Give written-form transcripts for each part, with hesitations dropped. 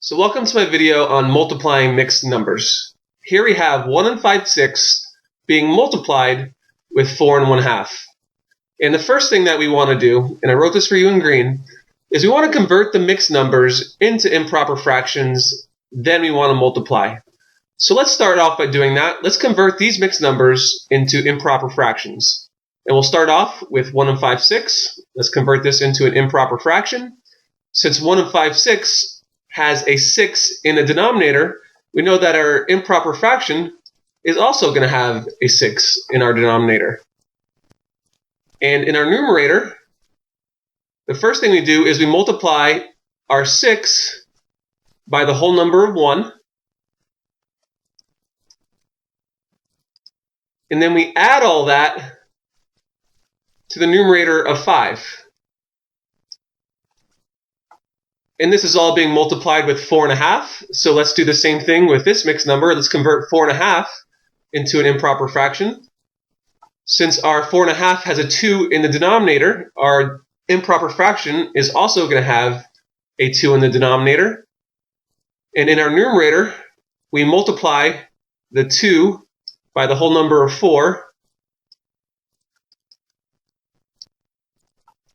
So welcome to my video on multiplying mixed numbers. Here we have 1 5/6 being multiplied with 4 1/2. And the first thing that we want to do, and I wrote this for you in green, is we want to convert the mixed numbers into improper fractions, then we want to multiply. So let's start off by doing that. Let's convert these mixed numbers into improper fractions. And we'll start off with 1 5/6. Let's convert this into an improper fraction. Since 1 5/6 has a 6 in the denominator, we know that our improper fraction is also going to have a 6 in our denominator. And in our numerator, the first thing we do is we multiply our 6 by the whole number of 1. And then we add all that to the numerator of 5. And this is all being multiplied with 4 1/2. So let's do the same thing with this mixed number. Let's convert 4 1/2 into an improper fraction. Since our 4 1/2 has a 2 in the denominator, our improper fraction is also going to have a 2 in the denominator. And in our numerator, we multiply the 2 by the whole number of 4.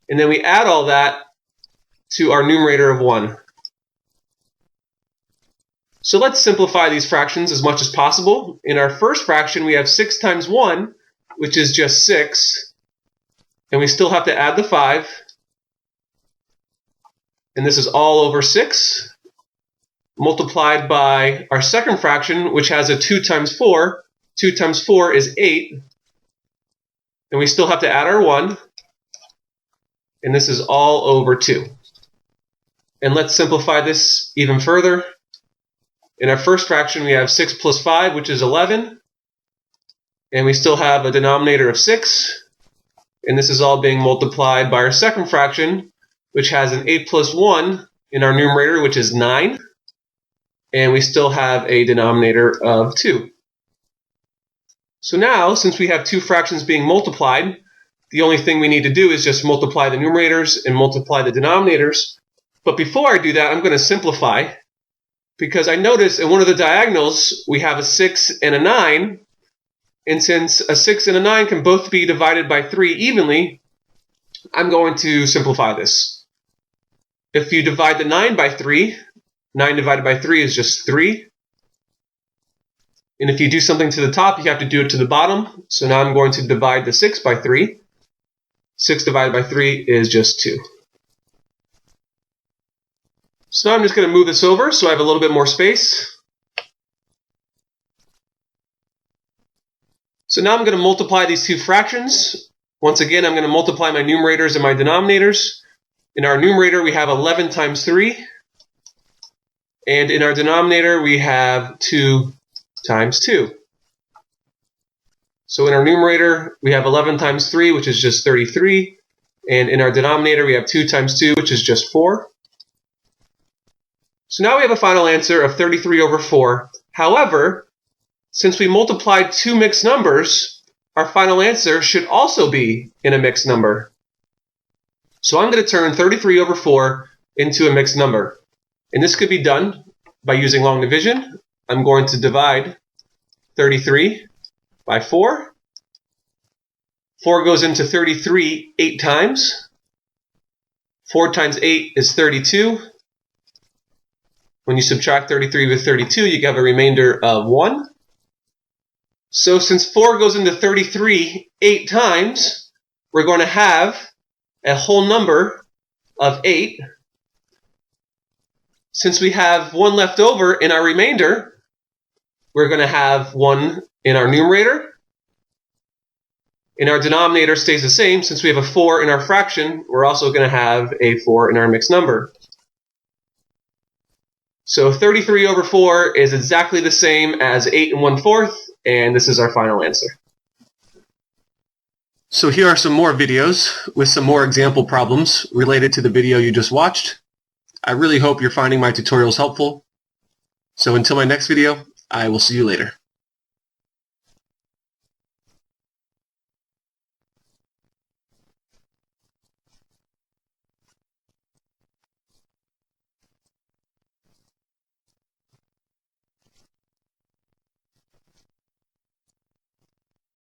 And then we add all that to our numerator of 1. So let's simplify these fractions as much as possible. In our first fraction, we have 6 times 1, which is just 6. And we still have to add the 5. And this is all over 6, multiplied by our second fraction, which has a 2 times 4. 2 times 4 is 8. And we still have to add our 1. And this is all over 2. And let's simplify this even further. In our first fraction, we have 6 plus 5, which is 11. And we still have a denominator of 6. And this is all being multiplied by our second fraction, which has an 8 plus 1 in our numerator, which is 9. And we still have a denominator of 2. So now, since we have two fractions being multiplied, the only thing we need to do is just multiply the numerators and multiply the denominators. But before I do that, I'm going to simplify, because I notice in one of the diagonals we have a 6 and a 9, and since a 6 and a 9 can both be divided by 3 evenly, I'm going to simplify this. If you divide the 9 by 3, 9 divided by 3 is just 3. And if you do something to the top, you have to do it to the bottom. So now I'm going to divide the 6 by 3. 6 divided by 3 is just 2. So now I'm just going to move this over so I have a little bit more space. So now I'm going to multiply these two fractions. Once again, I'm going to multiply my numerators and my denominators. In our numerator, we have 11 times 3. And in our denominator, we have 2 times 2. So in our numerator, we have 11 times 3, which is just 33. And in our denominator, we have 2 times 2, which is just 4. So now we have a final answer of 33 over 4. However, since we multiplied two mixed numbers, our final answer should also be in a mixed number. So I'm going to turn 33 over 4 into a mixed number. And this could be done by using long division. I'm going to divide 33 by 4. 4 goes into 33 8 times. 4 times 8 is 32. When you subtract 33 with 32, you have a remainder of 1. So since 4 goes into 33 8 times, we're going to have a whole number of 8. Since we have 1 left over in our remainder, we're going to have 1 in our numerator. And our denominator stays the same. Since we have a 4 in our fraction, we're also going to have a 4 in our mixed number. So 33 over 4 is exactly the same as 8 1/4, and this is our final answer. So here are some more videos with some more example problems related to the video you just watched. I really hope you're finding my tutorials helpful. So until my next video, I will see you later.